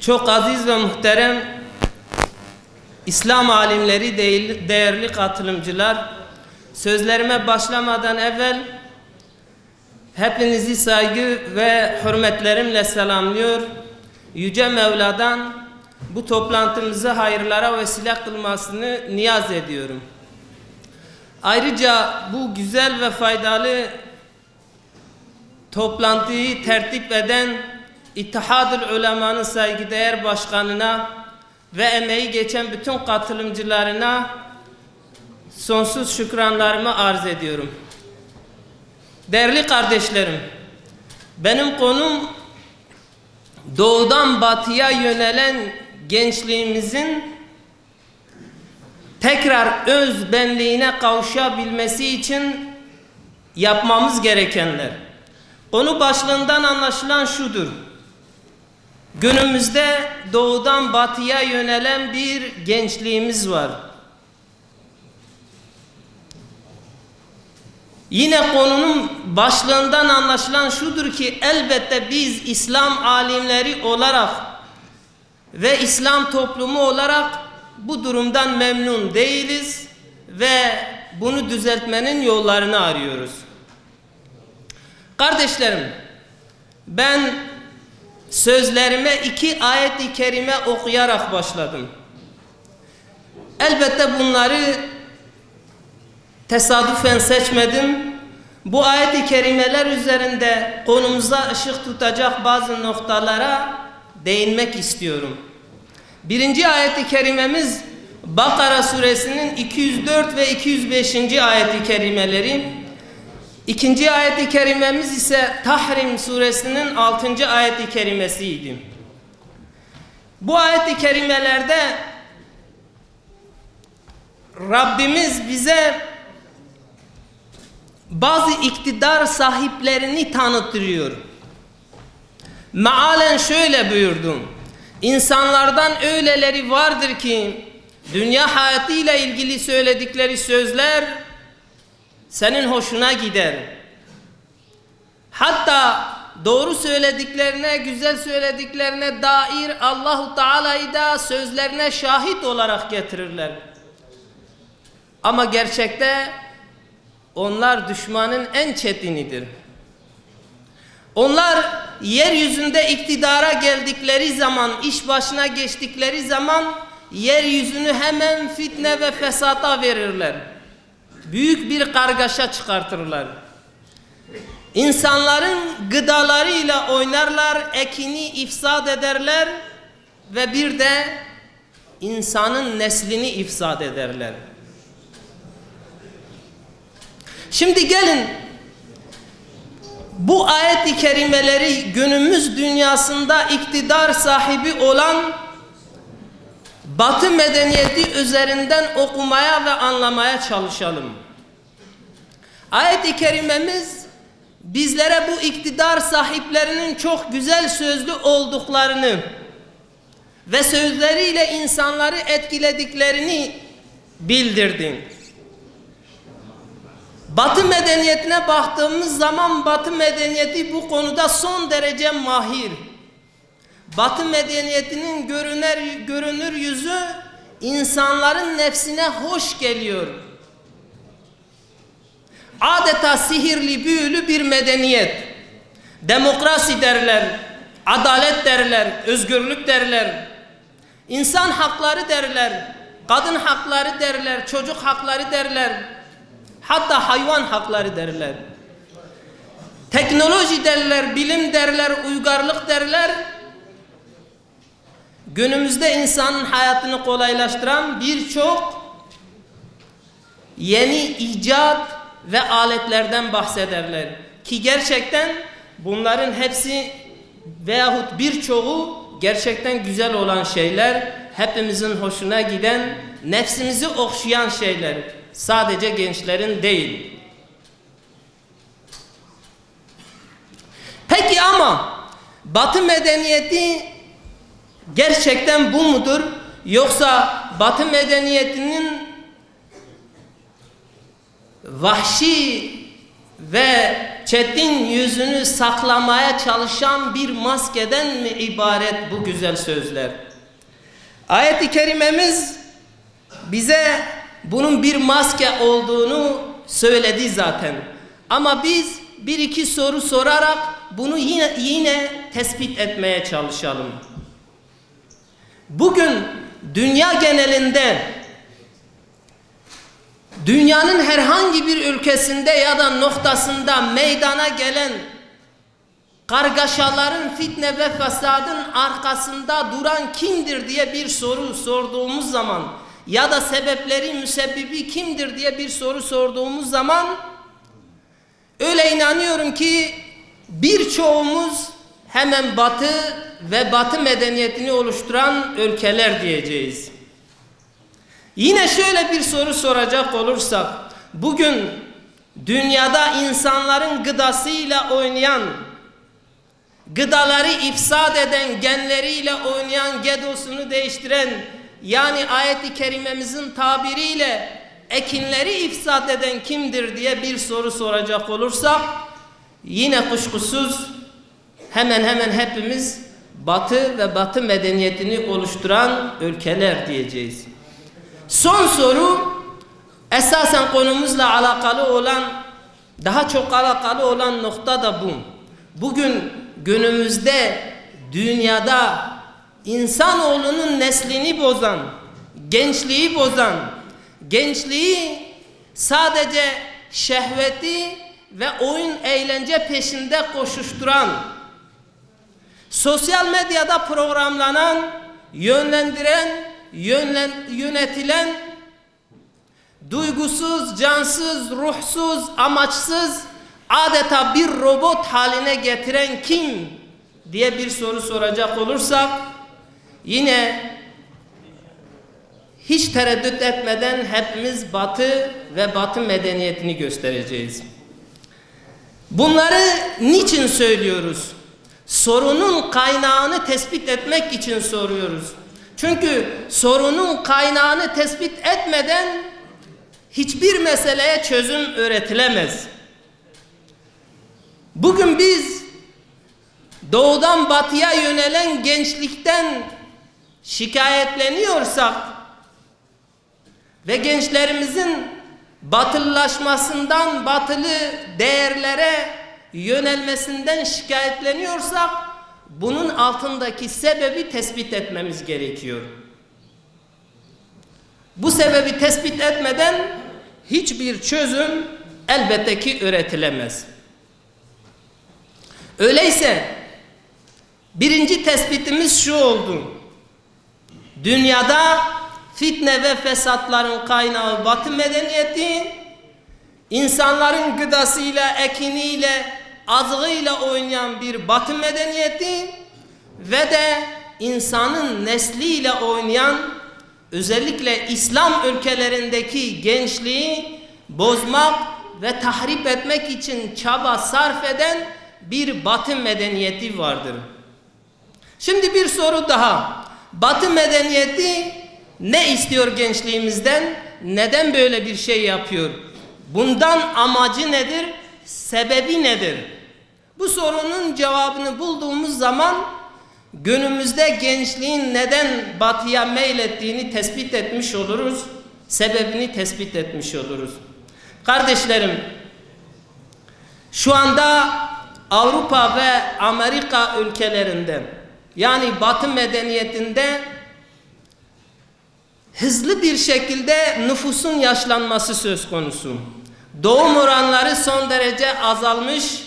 Çok aziz ve muhterem İslam alimleri, değerli katılımcılar, sözlerime başlamadan evvel hepinizi saygı ve hürmetlerimle selamlıyor. Yüce Mevla'dan bu toplantımızı hayırlara vesile kılmasını niyaz ediyorum. Ayrıca bu güzel ve faydalı toplantıyı tertip eden İttihad-ül Ulema'nın saygıdeğer başkanına ve emeği geçen bütün katılımcılarına sonsuz şükranlarımı arz ediyorum. Değerli kardeşlerim, benim konum doğudan batıya yönelen gençliğimizin tekrar öz benliğine kavuşabilmesi için yapmamız gerekenler. Konu başlığından anlaşılan şudur: günümüzde doğudan batıya yönelen bir gençliğimiz var. Yine konunun başlığından anlaşılan şudur ki elbette biz İslam alimleri olarak ve İslam toplumu olarak bu durumdan memnun değiliz ve bunu düzeltmenin yollarını arıyoruz. Kardeşlerim, ben sözlerime 2 ayet-i kerime okuyarak başladım. Elbette bunları tesadüfen seçmedim. Bu ayet-i kerimeler üzerinde konumuza ışık tutacak bazı noktalara değinmek istiyorum. Birinci ayet-i kerimemiz Bakara suresinin 204 ve 205. ayet-i kerimeleri. İkinci ayet-i kerimemiz ise Tahrim suresinin 6. ayet-i kerimesiydi. Bu ayet-i kerimelerde Rabbimiz bize bazı iktidar sahiplerini tanıtıyor. Mealen şöyle buyurdum: İnsanlardan öyleleri vardır ki dünya hayatıyla ilgili söyledikleri sözler senin hoşuna gider. Hatta doğru söylediklerine, güzel söylediklerine dair Allahu Teala'yı da sözlerine şahit olarak getirirler. Ama gerçekte onlar düşmanın en çetinidir. Onlar yeryüzünde iktidara geldikleri zaman, iş başına geçtikleri zaman yeryüzünü hemen fitne ve fesata verirler. Büyük bir kargaşa çıkartırlar. İnsanların gıdalarıyla oynarlar, ekini ifsad ederler ve bir de insanın neslini ifsad ederler. Şimdi gelin bu ayet-i kerimeleri günümüz dünyasında iktidar sahibi olan Batı medeniyeti üzerinden okumaya ve anlamaya çalışalım. Ayet-i kerimemiz bizlere bu iktidar sahiplerinin çok güzel sözlü olduklarını ve sözleriyle insanları etkilediklerini bildirdi. Batı medeniyetine baktığımız zaman Batı medeniyeti bu konuda son derece mahir. Batı medeniyetinin görünür yüzü insanların nefsine hoş geliyor. Adeta sihirli, büyülü bir medeniyet. Demokrasi derler, adalet derler, özgürlük derler, insan hakları derler, kadın hakları derler, çocuk hakları derler, hatta hayvan hakları derler. Teknoloji derler, bilim derler, uygarlık derler. Günümüzde insanın hayatını kolaylaştıran birçok yeni icat ve aletlerden bahsederler. Ki gerçekten bunların hepsi veyahut birçoğu gerçekten güzel olan şeyler, hepimizin hoşuna giden, nefsimizi okşayan şeyler. Sadece gençlerin değil. Peki ama Batı medeniyeti gerçekten bu mudur? Yoksa Batı medeniyetinin vahşi ve çetin yüzünü saklamaya çalışan bir maskeden mi ibaret bu güzel sözler? Ayet-i kerimemiz bize bunun bir maske olduğunu söyledi zaten. Ama biz bir iki soru sorarak bunu yine tespit etmeye çalışalım. Bugün dünya genelinde, dünyanın herhangi bir ülkesinde ya da noktasında meydana gelen kargaşaların, fitne ve fesadın arkasında duran kimdir diye bir soru sorduğumuz zaman ya da sebepleri, müsebbibi kimdir diye bir soru sorduğumuz zaman öyle inanıyorum ki birçoğumuz hemen Batı ve Batı medeniyetini oluşturan ülkeler diyeceğiz. Yine şöyle bir soru soracak olursak, bugün dünyada insanların gıdasıyla oynayan, gıdaları ifsad eden, genleriyle oynayan, gedosunu değiştiren, yani ayet-i kerimemizin tabiriyle ekinleri ifsad eden kimdir diye bir soru soracak olursak, yine kuşkusuz hemen hemen hepimiz Batı ve Batı medeniyetini oluşturan ülkeler diyeceğiz. Son soru esasen konumuzla alakalı olan, daha çok alakalı olan nokta da bu. Bugün günümüzde dünyada insanoğlunun neslini bozan, gençliği bozan, gençliği sadece şehveti ve oyun eğlence peşinde koşuşturan, sosyal medyada programlanan, yönlendiren, yönetilen, duygusuz, cansız, ruhsuz, amaçsız, adeta bir robot haline getiren kim diye bir soru soracak olursak, yine hiç tereddüt etmeden hepimiz Batı ve Batı medeniyetini göstereceğiz. Bunları niçin söylüyoruz? Sorunun kaynağını tespit etmek için soruyoruz. Çünkü sorunun kaynağını tespit etmeden hiçbir meseleye çözüm öğretilemez. Bugün biz doğudan batıya yönelen gençlikten şikayetleniyorsak ve gençlerimizin batılılaşmasından, batılı değerlere yönelmesinden şikayetleniyorsak, bunun altındaki sebebi tespit etmemiz gerekiyor. Bu sebebi tespit etmeden hiçbir çözüm elbette ki üretilemez. Öyleyse birinci tespitimiz şu oldu: dünyada fitne ve fesatların kaynağı Batı medeniyeti, insanların gıdasıyla, ekiniyle, azığıyla oynayan bir Batı medeniyeti ve de insanın nesliyle oynayan, özellikle İslam ülkelerindeki gençliği bozmak ve tahrip etmek için çaba sarf eden bir Batı medeniyeti vardır. Şimdi bir soru daha. Batı medeniyeti ne istiyor gençliğimizden? Neden böyle bir şey yapıyor? Bundan amacı nedir? Sebebi nedir? Bu sorunun cevabını bulduğumuz zaman günümüzde gençliğin neden batıya meylettiğini tespit etmiş oluruz. Sebebini tespit etmiş oluruz. Kardeşlerim, şu anda Avrupa ve Amerika ülkelerinde, yani Batı medeniyetinde hızlı bir şekilde nüfusun yaşlanması söz konusu. Doğum oranları son derece azalmış.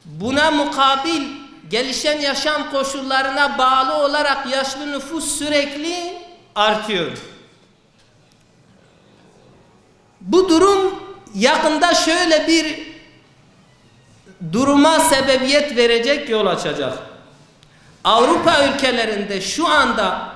Buna mukabil gelişen yaşam koşullarına bağlı olarak yaşlı nüfus sürekli artıyor. Bu durum yakında şöyle bir duruma sebebiyet verecek, yol açacak. Avrupa ülkelerinde şu anda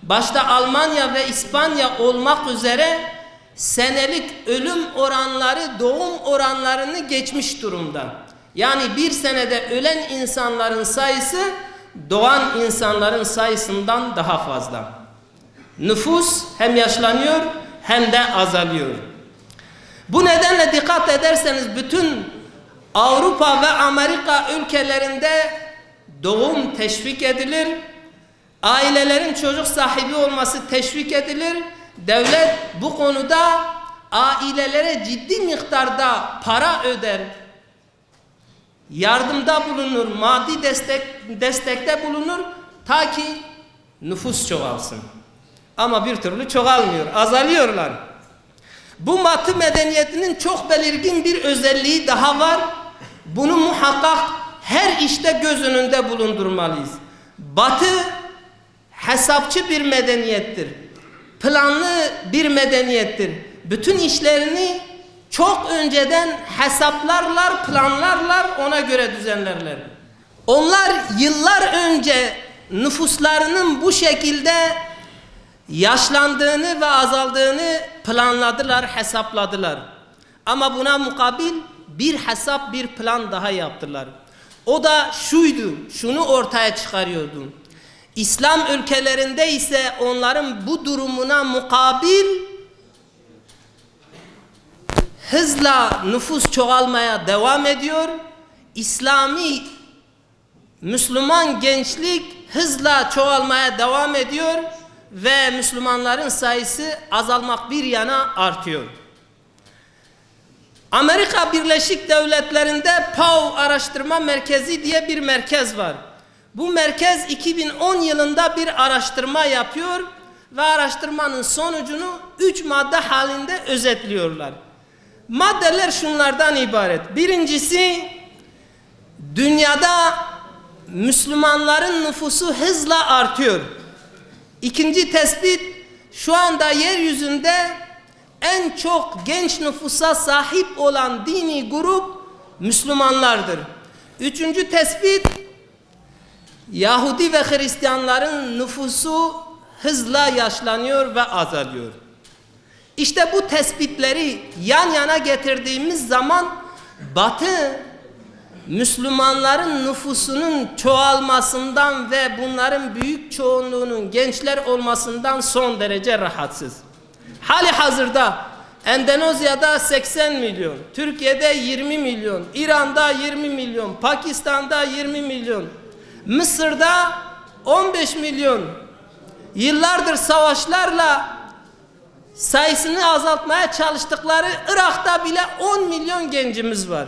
başta Almanya ve İspanya olmak üzere senelik ölüm oranları doğum oranlarını geçmiş durumda. Yani bir senede ölen insanların sayısı doğan insanların sayısından daha fazla. Nüfus hem yaşlanıyor hem de azalıyor. Bu nedenle dikkat ederseniz bütün Avrupa ve Amerika ülkelerinde doğum teşvik edilir. Ailelerin çocuk sahibi olması teşvik edilir. Devlet bu konuda ailelere ciddi miktarda para öder. Yardımda bulunur, maddi destekte bulunur ta ki nüfus çoğalsın. Ama bir türlü çoğalmıyor, azalıyorlar. Bu Batı medeniyetinin çok belirgin bir özelliği daha var. Bunu muhakkak her işte göz önünde bulundurmalıyız. Batı hesapçı bir medeniyettir. Planlı bir medeniyettir. Bütün işlerini çok önceden hesaplarlar, planlarlar, ona göre düzenlerler. Onlar yıllar önce nüfuslarının bu şekilde yaşlandığını ve azaldığını planladılar, hesapladılar. Ama buna mukabil bir hesap, bir plan daha yaptılar. O da şuydu, şunu ortaya çıkarıyordu. İslam ülkelerinde ise onların bu durumuna mukabil hızla nüfus çoğalmaya devam ediyor. İslami, Müslüman gençlik hızla çoğalmaya devam ediyor ve Müslümanların sayısı azalmak bir yana artıyor. Amerika Birleşik Devletleri'nde Pew Araştırma Merkezi diye bir merkez var. Bu merkez 2010 yılında bir araştırma yapıyor ve araştırmanın sonucunu 3 madde halinde özetliyorlar. Maddeler şunlardan ibaret. Birincisi, dünyada Müslümanların nüfusu hızla artıyor. İkinci tespit, şu anda yeryüzünde en çok genç nüfusa sahip olan dini grup Müslümanlardır. Üçüncü tespit, Yahudi ve Hristiyanların nüfusu hızla yaşlanıyor ve azalıyor. İşte bu tespitleri yan yana getirdiğimiz zaman Batı, Müslümanların nüfusunun çoğalmasından ve bunların büyük çoğunluğunun gençler olmasından son derece rahatsız. Hali hazırda Endonezya'da 80 milyon, Türkiye'de 20 milyon, İran'da 20 milyon, Pakistan'da 20 milyon, Mısır'da 15 milyon. Yıllardır savaşlarla sayısını azaltmaya çalıştıkları Irak'ta bile 10 milyon gencimiz var.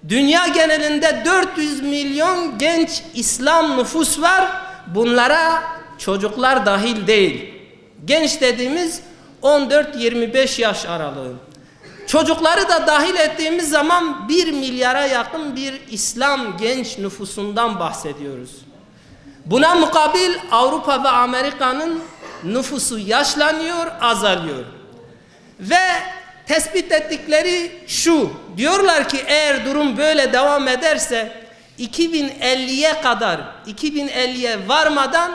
Dünya genelinde 400 milyon genç İslam nüfus var. Bunlara çocuklar dahil değil. Genç dediğimiz 14-25 yaş aralığı. Çocukları da dahil ettiğimiz zaman 1 milyara yakın bir İslam genç nüfusundan bahsediyoruz. Buna mukabil Avrupa ve Amerika'nın nüfusu yaşlanıyor, azalıyor. Ve tespit ettikleri şu, diyorlar ki eğer durum böyle devam ederse 2050'ye kadar, 2050'ye varmadan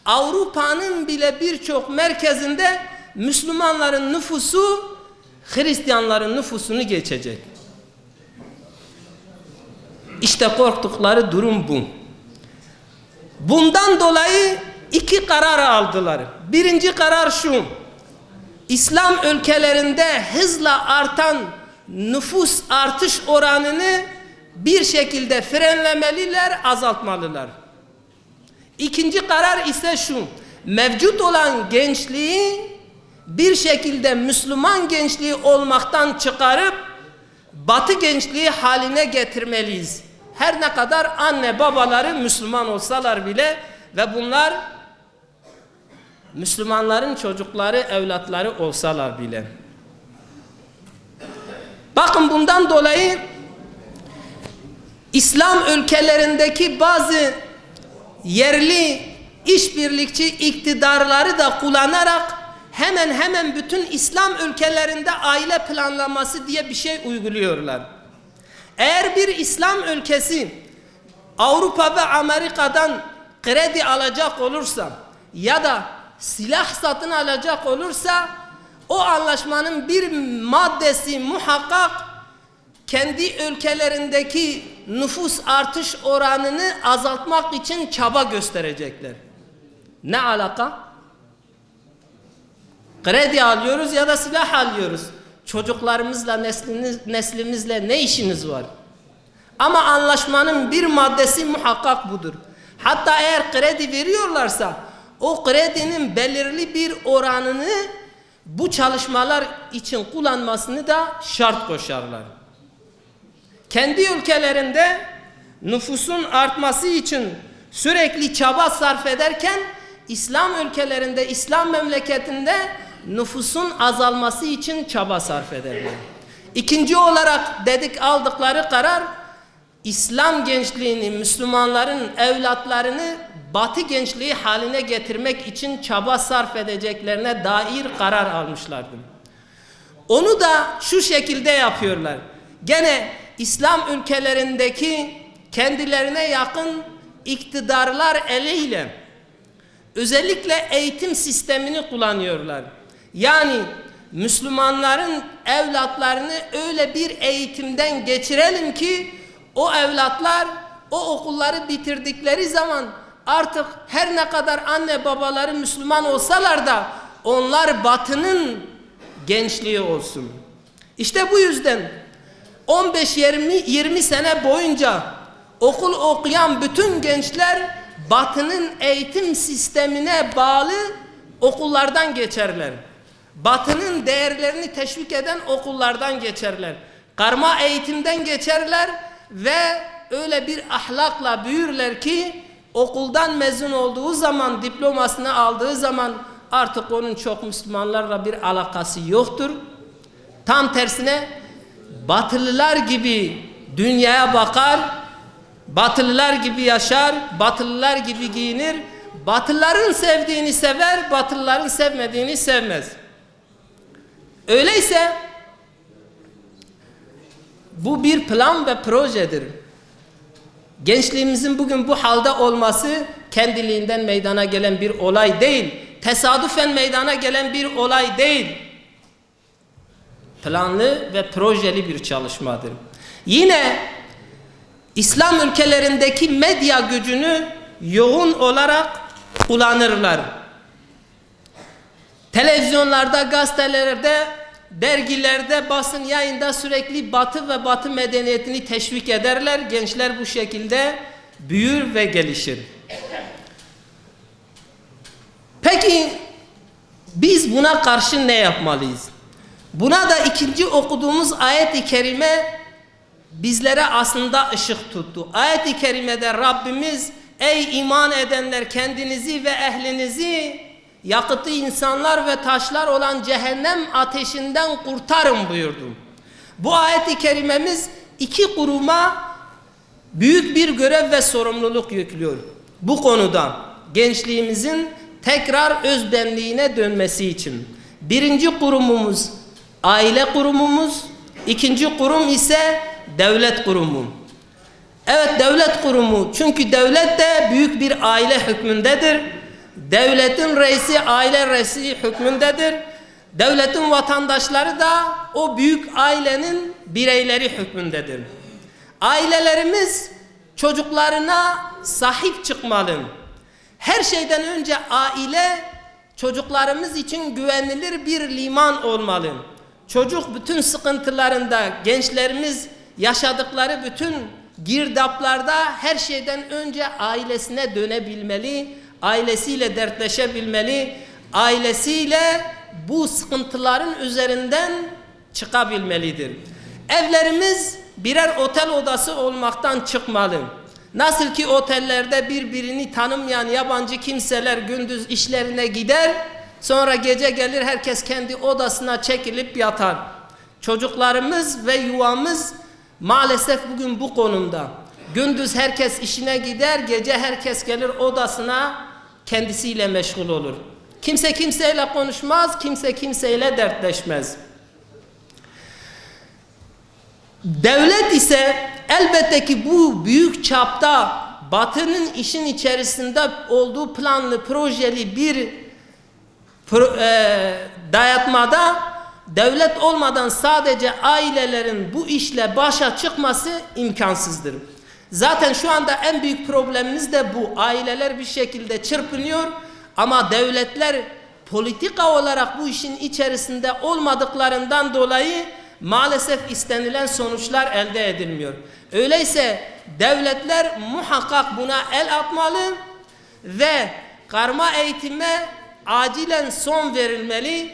Avrupa'nın bile birçok merkezinde Müslümanların nüfusu Hristiyanların nüfusunu geçecek. İşte korktukları durum bu. Bundan dolayı iki karar aldılar. Birinci karar şu: İslam ülkelerinde hızla artan nüfus artış oranını bir şekilde frenlemeliler, azaltmalılar. İkinci karar ise şu: mevcut olan gençliği bir şekilde Müslüman gençliği olmaktan çıkarıp Batı gençliği haline getirmeliyiz. Her ne kadar anne babaları Müslüman olsalar bile ve bunlar Müslümanların çocukları, evlatları olsalar bile. Bakın, bundan dolayı İslam ülkelerindeki bazı yerli işbirlikçi iktidarları da kullanarak hemen bütün İslam ülkelerinde aile planlaması diye bir şey uyguluyorlar. Eğer bir İslam ülkesi Avrupa ve Amerika'dan kredi alacak olursa ya da silah satın alacak olursa o anlaşmanın bir maddesi muhakkak kendi ülkelerindeki nüfus artış oranını azaltmak için çaba gösterecekler. Ne alaka? Kredi alıyoruz ya da silah alıyoruz. Çocuklarımızla, neslimizle ne işiniz var? Ama anlaşmanın bir maddesi muhakkak budur. Hatta eğer kredi veriyorlarsa o kredinin belirli bir oranını bu çalışmalar için kullanmasını da şart koşarlar. Kendi ülkelerinde nüfusun artması için sürekli çaba sarf ederken İslam ülkelerinde, İslam memleketinde nüfusun azalması için çaba sarf ederler. İkinci olarak aldıkları karar İslam gençliğini, Müslümanların evlatlarını Batı gençliği haline getirmek için çaba sarf edeceklerine dair karar almışlardı. Onu da şu şekilde yapıyorlar. Gene İslam ülkelerindeki kendilerine yakın iktidarlar eliyle özellikle eğitim sistemini kullanıyorlar. Yani Müslümanların evlatlarını öyle bir eğitimden geçirelim ki o evlatlar o okulları bitirdikleri zaman artık her ne kadar anne babaları Müslüman olsalar da onlar Batı'nın gençliği olsun. İşte bu yüzden 15-20 sene boyunca okul okuyan bütün gençler Batı'nın eğitim sistemine bağlı okullardan geçerler. Batı'nın değerlerini teşvik eden okullardan geçerler. Karma eğitimden geçerler ve öyle bir ahlakla büyürler ki okuldan mezun olduğu zaman, diplomasını aldığı zaman artık onun çok Müslümanlarla bir alakası yoktur. Tam tersine Batılılar gibi dünyaya bakar, Batılılar gibi yaşar, Batılılar gibi giyinir, Batılıların sevdiğini sever, Batılıların sevmediğini sevmez. Öyleyse bu bir plan ve projedir. Gençliğimizin bugün bu halde olması kendiliğinden meydana gelen bir olay değil. Tesadüfen meydana gelen bir olay değil. Planlı ve projeli bir çalışmadır. Yine İslam ülkelerindeki medya gücünü yoğun olarak kullanırlar. Televizyonlarda, gazetelerde, dergilerde, basın yayında sürekli Batı ve Batı medeniyetini teşvik ederler. Gençler bu şekilde büyür ve gelişir. Peki biz buna karşı ne yapmalıyız? Buna da ikinci okuduğumuz ayet-i kerime bizlere aslında ışık tuttu. Ayet-i kerimede Rabbimiz ey iman edenler kendinizi ve ehlinizi yakıtı insanlar ve taşlar olan cehennem ateşinden kurtarın buyurdu. Bu ayet-i kerimemiz iki kuruma büyük bir görev ve sorumluluk yüklüyor. Bu konuda gençliğimizin tekrar özbenliğine dönmesi için. Birinci kurumumuz aile kurumumuz, ikinci kurum ise devlet kurumu. Evet, devlet kurumu, çünkü devlet de büyük bir aile hükmündedir. Devletin reisi aile reisi hükmündedir. Devletin vatandaşları da o büyük ailenin bireyleri hükmündedir. Ailelerimiz çocuklarına sahip çıkmalı. Her şeyden önce aile çocuklarımız için güvenilir bir liman olmalı. Çocuk bütün sıkıntılarında, gençlerimiz yaşadıkları bütün girdaplarda her şeyden önce ailesine dönebilmeli, ailesiyle dertleşebilmeli, ailesiyle bu sıkıntıların üzerinden çıkabilmelidir. Evlerimiz birer otel odası olmaktan çıkmalı. Nasıl ki otellerde birbirini tanımayan yabancı kimseler gündüz işlerine gider, sonra gece gelir herkes kendi odasına çekilip yatar. Çocuklarımız ve yuvamız maalesef bugün bu konumda. Gündüz herkes işine gider, gece herkes gelir odasına kendisiyle meşgul olur. Kimse kimseyle konuşmaz, kimse kimseyle dertleşmez. Devlet ise elbette ki bu büyük çapta Batı'nın işin içerisinde olduğu planlı, projeli bir dayatmada devlet olmadan sadece ailelerin bu işle başa çıkması imkansızdır. Zaten şu anda en büyük problemimiz de bu. Aileler bir şekilde çırpınıyor ama devletler politika olarak bu işin içerisinde olmadıklarından dolayı maalesef istenilen sonuçlar elde edilmiyor. Öyleyse devletler muhakkak buna el atmalı ve karma eğitime acilen son verilmeli.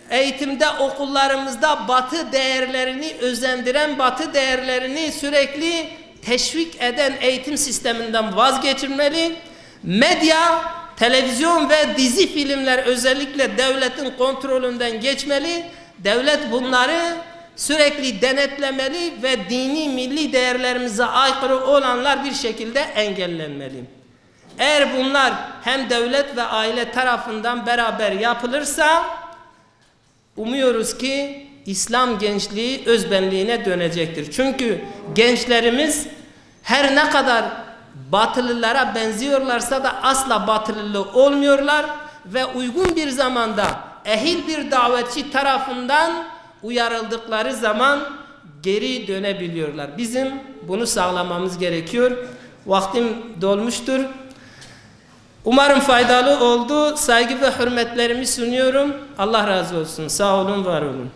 Eğitimde okullarımızda Batı değerlerini özendiren, Batı değerlerini sürekli teşvik eden eğitim sisteminden vazgeçilmeli. Medya, televizyon ve dizi filmler özellikle devletin kontrolünden geçmeli. Devlet bunları sürekli denetlemeli ve dini milli değerlerimize aykırı olanlar bir şekilde engellenmeli. Eğer bunlar hem devlet ve aile tarafından beraber yapılırsa umuyoruz ki İslam gençliği özbenliğine dönecektir. Çünkü gençlerimiz her ne kadar batılılara benziyorlarsa da asla batılı olmuyorlar ve uygun bir zamanda ehil bir davetçi tarafından uyarıldıkları zaman geri dönebiliyorlar. Bizim bunu sağlamamız gerekiyor. Vaktim dolmuştur. Umarım faydalı oldu. Saygı ve hürmetlerimi sunuyorum. Allah razı olsun. Sağ olun, var olun.